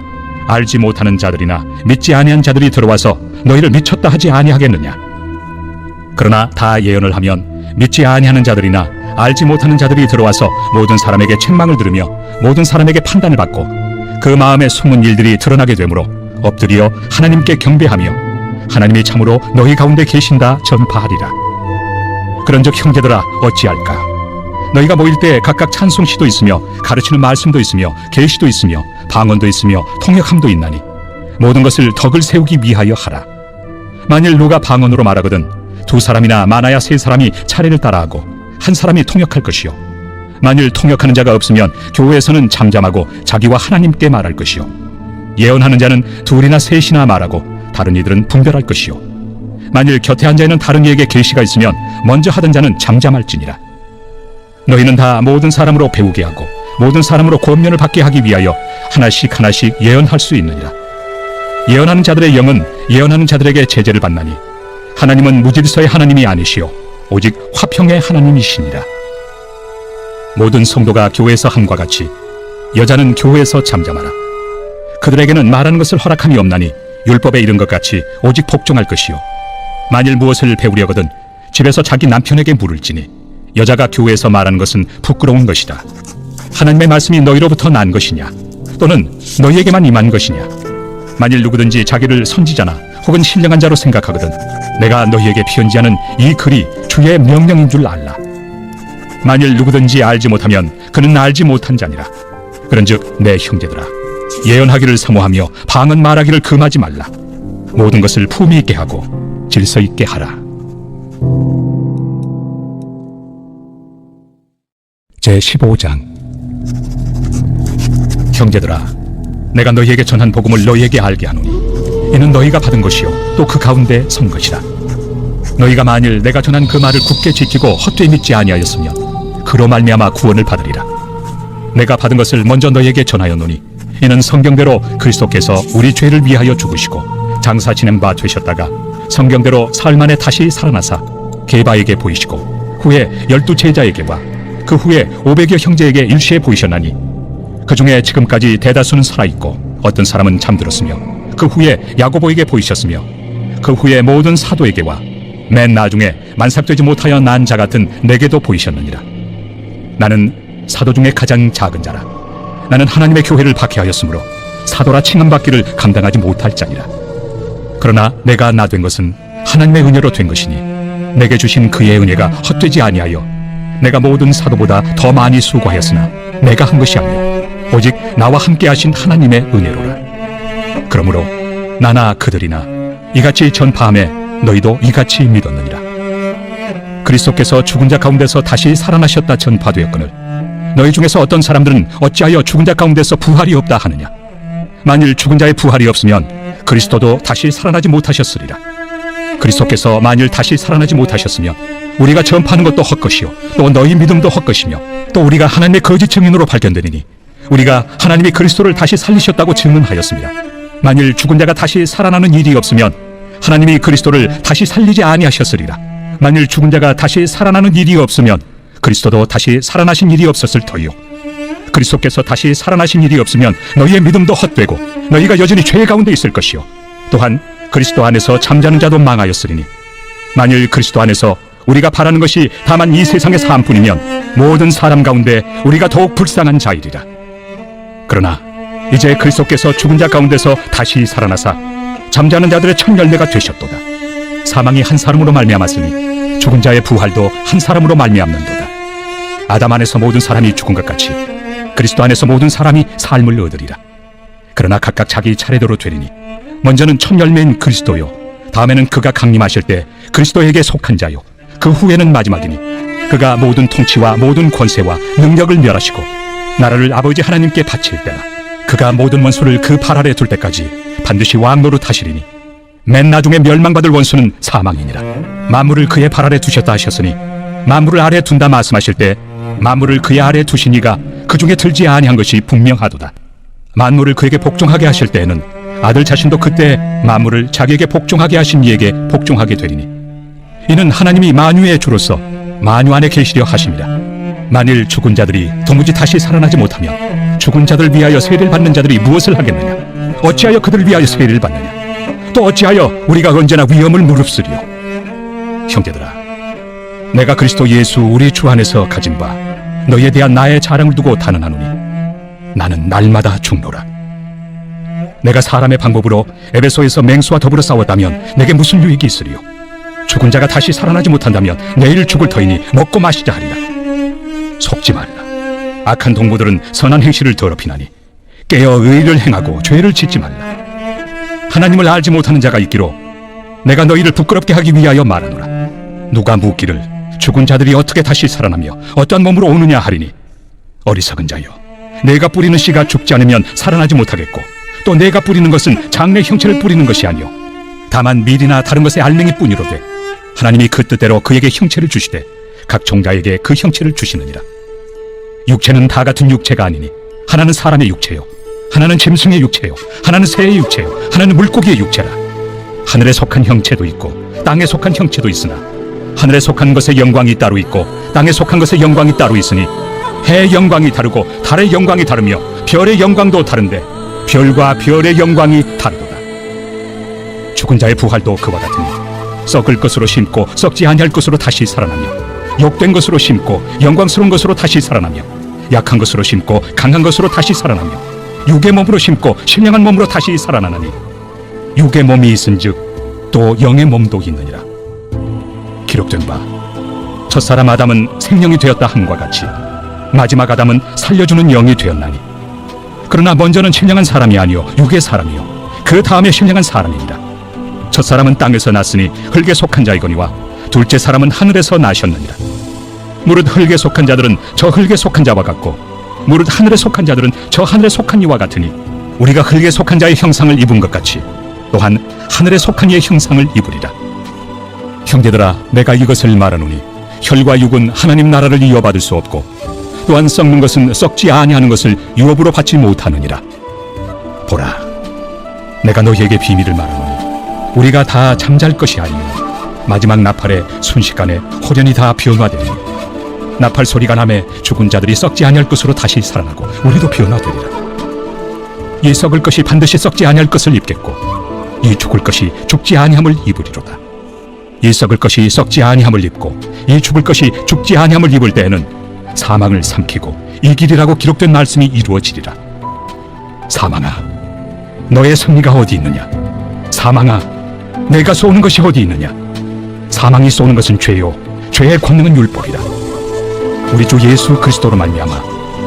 알지 못하는 자들이나 믿지 아니한 자들이 들어와서 너희를 미쳤다 하지 아니하겠느냐? 그러나 다 예언을 하면 믿지 아니하는 자들이나 알지 못하는 자들이 들어와서 모든 사람에게 책망을 들으며 모든 사람에게 판단을 받고 그 마음에 숨은 일들이 드러나게 되므로 엎드려 하나님께 경배하며 하나님이 참으로 너희 가운데 계신다 전파하리라. 그런즉 형제들아 어찌할까? 너희가 모일 때 각각 찬송시도 있으며 가르치는 말씀도 있으며 계시도 있으며 방언도 있으며 통역함도 있나니 모든 것을 덕을 세우기 위하여 하라. 만일 누가 방언으로 말하거든 2사람이나 많아야 3사람이 차례를 따라하고 한 사람이 통역할 것이요 만일 통역하는 자가 없으면 교회에서는 잠잠하고 자기와 하나님께 말할 것이요 예언하는 자는 2이나 3이나 말하고 다른 이들은 분별할 것이요 만일 곁에 앉아있는 다른 이에게 계시가 있으면 먼저 하던 자는 잠잠할지니라. 너희는 다 모든 사람으로 배우게 하고 모든 사람으로 권면을 받게 하기 위하여 하나씩 하나씩 예언할 수 있느니라. 예언하는 자들의 영은 예언하는 자들에게 제재를 받나니 하나님은 무질서의 하나님이 아니시오 오직 화평의 하나님이시니라. 모든 성도가 교회에서 함과 같이 여자는 교회에서 잠잠하라. 그들에게는 말하는 것을 허락함이 없나니 율법에 이른 것 같이 오직 복종할 것이요 만일 무엇을 배우려거든 집에서 자기 남편에게 물을지니 여자가 교회에서 말하는 것은 부끄러운 것이다. 하나님의 말씀이 너희로부터 난 것이냐 또는 너희에게만 임한 것이냐. 만일 누구든지 자기를 선지자나 혹은 신령한 자로 생각하거든 내가 너희에게 편지하는 이 글이 주의 명령인 줄 알라. 만일 누구든지 알지 못하면 그는 알지 못한 자니라. 그런즉 내 형제들아 예언하기를 사모하며 방언 말하기를 금하지 말라. 모든 것을 품위 있게 하고 질서 있게 하라. 제15장. 형제들아, 내가 너희에게 전한 복음을 너희에게 알게 하노니 이는 너희가 받은 것이요 또 그 가운데 선 것이라. 너희가 만일 내가 전한 그 말을 굳게 지키고 헛되이 믿지 아니하였으면 그로 말미암아 구원을 받으리라. 내가 받은 것을 먼저 너희에게 전하였노니 이는 성경대로 그리스도께서 우리 죄를 위하여 죽으시고 장사 지낸 바 되셨다가 성경대로 사흘 만에 다시 살아나사 게바에게 보이시고 후에 12 제자에게와 그 후에 500여 형제에게 일시에 보이셨나니 그 중에 지금까지 대다수는 살아있고 어떤 사람은 잠들었으며 그 후에 야고보에게 보이셨으며 그 후에 모든 사도에게와 맨 나중에 만삭되지 못하여 난 자 같은 내게도 보이셨느니라. 나는 사도 중에 가장 작은 자라. 나는 하나님의 교회를 박해하였으므로 사도라 칭함받기를 감당하지 못할 자니라. 그러나 내가 나 된 것은 하나님의 은혜로 된 것이니 내게 주신 그의 은혜가 헛되지 아니하여 내가 모든 사도보다 더 많이 수고하였으나 내가 한 것이 아니요 오직 나와 함께 하신 하나님의 은혜로라. 그러므로 나나 그들이나 이같이 전파함에 너희도 이같이 믿었느니라. 그리스도께서 죽은 자 가운데서 다시 살아나셨다 전파되었거늘 너희 중에서 어떤 사람들은 어찌하여 죽은 자 가운데서 부활이 없다 하느냐. 만일 죽은 자의 부활이 없으면 그리스도도 다시 살아나지 못하셨으리라. 그리스도께서 만일 다시 살아나지 못하셨으면 우리가 전파하는 것도 헛것이요 또 너희 믿음도 헛것이며 또 우리가 하나님의 거짓 증인으로 발견되리니 우리가 하나님이 그리스도를 다시 살리셨다고 증언하였습니다. 만일 죽은 자가 다시 살아나는 일이 없으면 하나님이 그리스도를 다시 살리지 아니하셨으리라. 만일 죽은 자가 다시 살아나는 일이 없으면 그리스도도 다시 살아나신 일이 없었을 터이요 그리스도께서 다시 살아나신 일이 없으면 너희의 믿음도 헛되고 너희가 여전히 죄 가운데 있을 것이요 또한 그리스도 안에서 잠자는 자도 망하였으리니 만일 그리스도 안에서 우리가 바라는 것이 다만 이 세상의 삶뿐이면 모든 사람 가운데 우리가 더욱 불쌍한 자이리라. 그러나 이제 그리스도께서 죽은 자 가운데서 다시 살아나사 잠자는 자들의 첫 열매가 되셨도다. 사망이 한 사람으로 말미암았으니 죽은 자의 부활도 한 사람으로 말미암는도다. 아담 안에서 모든 사람이 죽은 것 같이 그리스도 안에서 모든 사람이 삶을 얻으리라. 그러나 각각 자기 차례대로 되리니 먼저는 첫 열매인 그리스도요 다음에는 그가 강림하실 때 그리스도에게 속한 자요 그 후에는 마지막이니 그가 모든 통치와 모든 권세와 능력을 멸하시고 나라를 아버지 하나님께 바칠 때라. 그가 모든 원수를 그 발 아래 둘 때까지 반드시 왕노릇 하시리니 맨 나중에 멸망받을 원수는 사망이니라. 만물을 그의 발 아래 두셨다 하셨으니 만물을 아래 둔다 말씀하실 때 만물을 그의 아래 두신 이가 그 중에 들지 아니한 것이 분명하도다. 만물을 그에게 복종하게 하실 때에는 아들 자신도 그때 만물을 자기에게 복종하게 하신 이에게 복종하게 되리니 이는 하나님이 만유의 주로서 만유 안에 계시려 하심이라. 만일 죽은 자들이 도무지 다시 살아나지 못하면 죽은 자들 위하여 세례를 받는 자들이 무엇을 하겠느냐. 어찌하여 그들 위하여 세례를 받느냐. 또 어찌하여 우리가 언제나 위험을 무릅쓰리요. 형제들아, 내가 그리스도 예수 우리 주 안에서 가진 바 너희에 대한 나의 자랑을 두고 단언하노니 나는 날마다 죽노라. 내가 사람의 방법으로 에베소에서 맹수와 더불어 싸웠다면 내게 무슨 유익이 있으리요. 죽은 자가 다시 살아나지 못한다면 내일 죽을 터이니 먹고 마시자 하리라. 속지 말라. 악한 동무들은 선한 행실을 더럽히나니 깨어 의를 행하고 죄를 짓지 말라. 하나님을 알지 못하는 자가 있기로 내가 너희를 부끄럽게 하기 위하여 말하노라. 누가 묻기를 죽은 자들이 어떻게 다시 살아나며 어떠한 몸으로 오느냐 하리니 어리석은 자여, 내가 뿌리는 씨가 죽지 않으면 살아나지 못하겠고 또 내가 뿌리는 것은 장래 형체를 뿌리는 것이 아니요 다만 밀이나 다른 것의 알맹이 뿐이로되 하나님이 그 뜻대로 그에게 형체를 주시되 각 종자에게 그 형체를 주시느니라. 육체는 다 같은 육체가 아니니 하나는 사람의 육체요 하나는 짐승의 육체요 하나는 새의 육체요 하나는 물고기의 육체라. 하늘에 속한 형체도 있고 땅에 속한 형체도 있으나 하늘에 속한 것의 영광이 따로 있고 땅에 속한 것의 영광이 따로 있으니 해의 영광이 다르고 달의 영광이 다르며 별의 영광도 다른데 별과 별의 영광이 다르도다. 죽은 자의 부활도 그와 같으니 썩을 것으로 심고 썩지 아니할 것으로 다시 살아나며 욕된 것으로 심고 영광스러운 것으로 다시 살아나며 약한 것으로 심고 강한 것으로 다시 살아나며 육의 몸으로 심고 신령한 몸으로 다시 살아나나니 육의 몸이 있은즉 또 영의 몸도 있느니라. 기록된 바 첫사람 아담은 생명이 되었다 함과 같이 마지막 아담은 살려주는 영이 되었나니 그러나 먼저는 신령한 사람이 아니요 육의 사람이요 그 다음에 신령한 사람이니라. 첫 사람은 땅에서 났으니 흙에 속한 자이거니와 둘째 사람은 하늘에서 나셨느니라. 무릇 흙에 속한 자들은 저 흙에 속한 자와 같고 무릇 하늘에 속한 자들은 저 하늘에 속한 이와 같으니 우리가 흙에 속한 자의 형상을 입은 것 같이 또한 하늘에 속한 이의 형상을 입으리라. 형제들아, 내가 이것을 말하노니 혈과 육은 하나님 나라를 이어받을 수 없고 또한 썩는 것은 썩지 아니하는 것을 유업으로 받지 못하느니라. 보라, 내가 너희에게 비밀을 말하노니 우리가 다 잠잘 것이 아니요 마지막 나팔에 순식간에 호련히 다 변화되니 나팔 소리가 나매 죽은 자들이 썩지 아니할 것으로 다시 살아나고 우리도 변화되리라. 이 썩을 것이 반드시 썩지 아니할 것을 입겠고 이 죽을 것이 죽지 아니함을 입으리로다. 이 썩을 것이 썩지 아니함을 입고 이 죽을 것이 죽지 아니함을 입을 때에는 사망을 삼키고 이기리라고 기록된 말씀이 이루어지리라. 사망아, 너의 승리가 어디 있느냐? 사망아, 내가 쏘는 것이 어디 있느냐? 사망이 쏘는 것은 죄요 죄의 권능은 율법이라. 우리 주 예수 그리스도로 말미암아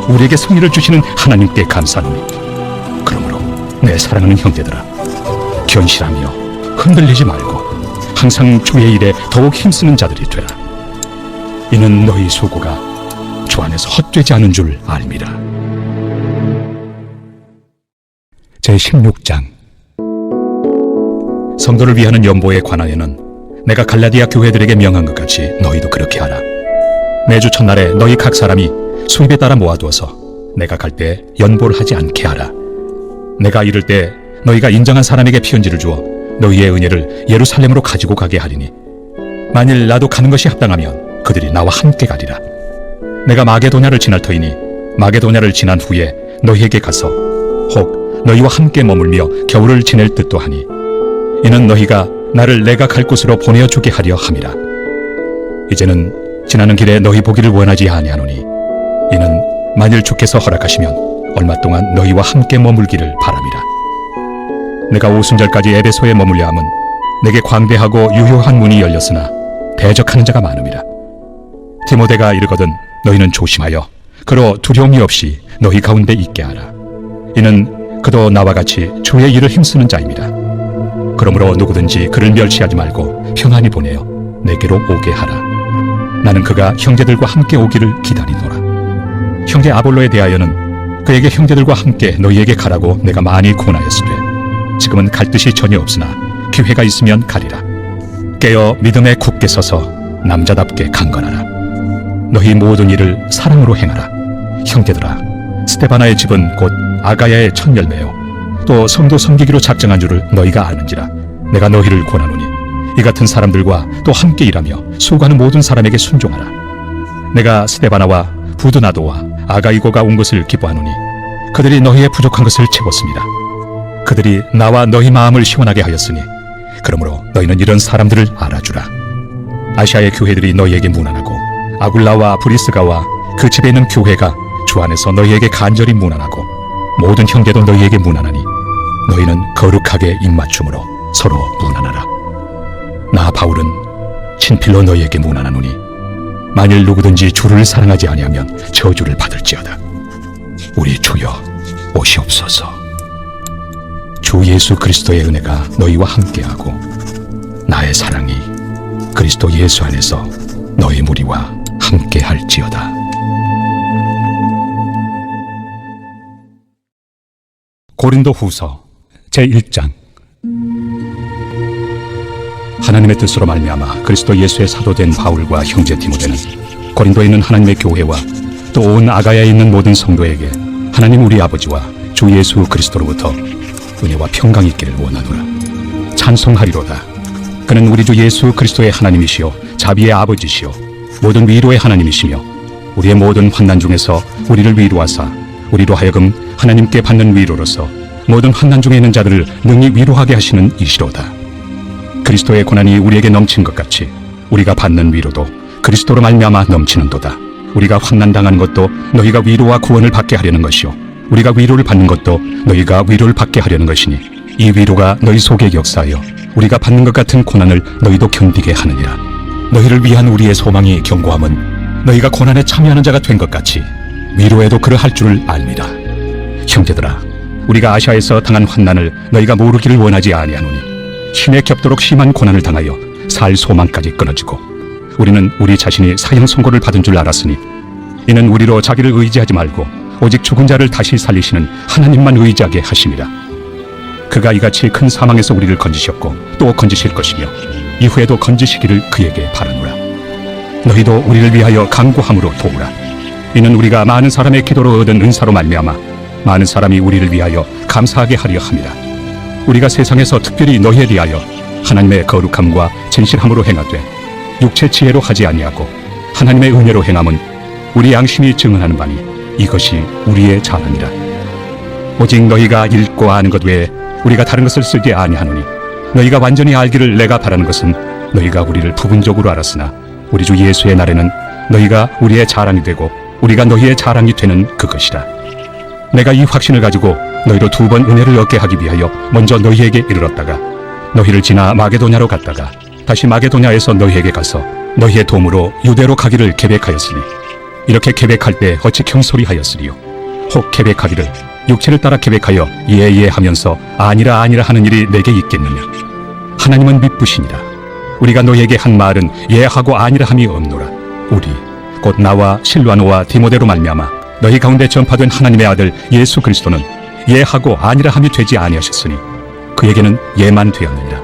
우리에게 승리를 주시는 하나님께 감사하노니 그러므로 내 사랑하는 형제들아, 견실하며 흔들리지 말고 항상 주의 일에 더욱 힘쓰는 자들이 되라. 이는 너희 수고가 주 안에서 헛되지 않은 줄 알미라. 제16장. 성도를 위하는 연보에 관하여는 내가 갈라디아 교회들에게 명한 것 같이 너희도 그렇게 하라. 매주 첫날에 너희 각 사람이 수입에 따라 모아두어서 내가 갈 때 연보를 하지 않게 하라. 내가 이를 때 너희가 인정한 사람에게 편지를 주어 너희의 은혜를 예루살렘으로 가지고 가게 하리니 만일 나도 가는 것이 합당하면 그들이 나와 함께 가리라. 내가 마게도냐를 지날 터이니 마게도냐를 지난 후에 너희에게 가서 혹 너희와 함께 머물며 겨울을 지낼 듯도 하니 이는 너희가 나를 내가 갈 곳으로 보내어주게 하려 함이라. 이제는 지나는 길에 너희 보기를 원하지 아니하노니 이는 만일 주께서 허락하시면 얼마 동안 너희와 함께 머물기를 바람이라. 내가 오순절까지 에베소에 머물려 함은 내게 광대하고 유효한 문이 열렸으나 대적하는 자가 많음이라. 디모데가 이르거든 너희는 조심하여 그로 두려움이 없이 너희 가운데 있게 하라. 이는 그도 나와 같이 주의 일을 힘쓰는 자입니다. 그러므로 누구든지 그를 멸시하지 말고 평안히 보내어 내게로 오게 하라. 나는 그가 형제들과 함께 오기를 기다리노라. 형제 아볼로에 대하여는 그에게 형제들과 함께 너희에게 가라고 내가 많이 권하였으되 지금은 갈 뜻이 전혀 없으나 기회가 있으면 가리라. 깨어 믿음에 굳게 서서 남자답게 강건하라. 너희 모든 일을 사랑으로 행하라. 형제들아, 스데바나의 집은 곧 아가야의 첫 열매요 또 성도 섬기기로 작정한 줄을 너희가 아는지라. 내가 너희를 권하노니 이 같은 사람들과 또 함께 일하며 수고하는 모든 사람에게 순종하라. 내가 스데바나와 부드나도와 아가이고가 온 것을 기뻐하노니 그들이 너희의 부족한 것을 채웠습니다. 그들이 나와 너희 마음을 시원하게 하였으니 그러므로 너희는 이런 사람들을 알아주라. 아시아의 교회들이 너희에게 문안하고 아굴라와 브리스가와 그 집에 있는 교회가 주 안에서 너희에게 간절히 문안하고 모든 형제도 너희에게 문안하니 너희는 거룩하게 입맞춤으로 서로 문안하라. 나 바울은 친필로 너희에게 문안하노니 만일 누구든지 주를 사랑하지 아니하면 저주를 받을지어다. 우리 주여 오시옵소서. 주 예수 그리스도의 은혜가 너희와 함께하고 나의 사랑이 그리스도 예수 안에서 너희 무리와 함께할지어다. 고린도 후서 제1장. 하나님의 뜻으로 말미암아 그리스도 예수의 사도된 바울과 형제 디모데는 고린도에 있는 하나님의 교회와 또 온 아가야에 있는 모든 성도에게 하나님 우리 아버지와 주 예수 그리스도로부터 은혜와 평강이 있기를 원하노라. 찬송하리로다. 그는 우리 주 예수 그리스도의 하나님이시요 자비의 아버지시요 모든 위로의 하나님이시며 우리의 모든 환난 중에서 우리를 위로하사 우리로 하여금 하나님께 받는 위로로서 모든 환난 중에 있는 자들을 능히 위로하게 하시는 이시로다. 그리스도의 고난이 우리에게 넘친 것 같이 우리가 받는 위로도 그리스도로 말미암아 넘치는도다. 우리가 환난 당하는 것도 너희가 위로와 구원을 받게 하려는 것이요 우리가 위로를 받는 것도 너희가 위로를 받게 하려는 것이니 이 위로가 너희 속에 역사하여 우리가 받는 것 같은 고난을 너희도 견디게 하느니라. 너희를 위한 우리의 소망이 견고함은 너희가 고난에 참여하는 자가 된 것 같이 위로에도 그러할 줄을 알미라. 형제들아, 우리가 아시아에서 당한 환난을 너희가 모르기를 원하지 아니하노니 신에 겹도록 심한 고난을 당하여 살 소망까지 끊어지고 우리는 우리 자신이 사형 선고를 받은 줄 알았으니 이는 우리로 자기를 의지하지 말고 오직 죽은 자를 다시 살리시는 하나님만 의지하게 하심이라. 그가 이같이 큰 사망에서 우리를 건지셨고 또 건지실 것이며 이후에도 건지시기를 그에게 바라노라. 너희도 우리를 위하여 간구함으로 도우라. 이는 우리가 많은 사람의 기도로 얻은 은사로 말미암아 많은 사람이 우리를 위하여 감사하게 하려 함이라. 우리가 세상에서 특별히 너희에 대하여 하나님의 거룩함과 진실함으로 행하되 육체 지혜로 하지 아니하고 하나님의 은혜로 행함은 우리 양심이 증언하는 바니 이것이 우리의 자랑이라. 오직 너희가 읽고 아는 것 외에 우리가 다른 것을 쓰지 아니하노니 너희가 완전히 알기를 내가 바라는 것은 너희가 우리를 부분적으로 알았으나 우리 주 예수의 날에는 너희가 우리의 자랑이 되고 우리가 너희의 자랑이 되는 그것이라. 내가 이 확신을 가지고 너희로 2번 은혜를 얻게 하기 위하여 먼저 너희에게 이르렀다가 너희를 지나 마게도냐로 갔다가 다시 마게도냐에서 너희에게 가서 너희의 도움으로 유대로 가기를 계획하였으니 이렇게 계획할 때 어찌 경솔이하였으리요. 혹 계획하기를 육체를 따라 계획하여 예예 하면서 아니라 아니라 하는 일이 내게 있겠느냐. 하나님은 미쁘시니라. 우리가 너희에게 한 말은 예하고 아니라 함이 없노라. 우리 곧 나와 실와노와 디모데로 말미암아 너희 가운데 전파된 하나님의 아들 예수 그리스도는 예하고 아니라 함이 되지 아니하셨으니 그에게는 예만 되었느니라.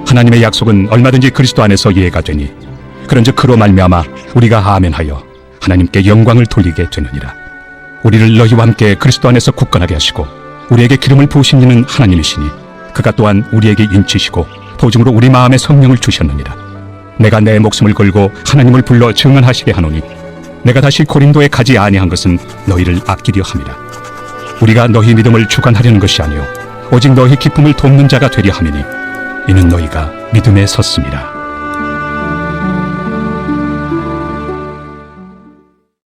하나님의 약속은 얼마든지 그리스도 안에서 예가 되니 그런즉 그로 말미암아 우리가 아멘하여 하나님께 영광을 돌리게 되느니라. 우리를 너희와 함께 그리스도 안에서 굳건하게 하시고 우리에게 기름을 부으신 이는 하나님이시니 그가 또한 우리에게 인치시고 보증으로 우리 마음에 성령을 주셨느니라. 내가 내 목숨을 걸고 하나님을 불러 증언하시게 하노니 내가 다시 고린도에 가지 아니한 것은 너희를 아끼려 함이라. 우리가 너희 믿음을 주관하려는 것이 아니요 오직 너희 기쁨을 돕는 자가 되려 함이니 이는 너희가 믿음에 섰음이라.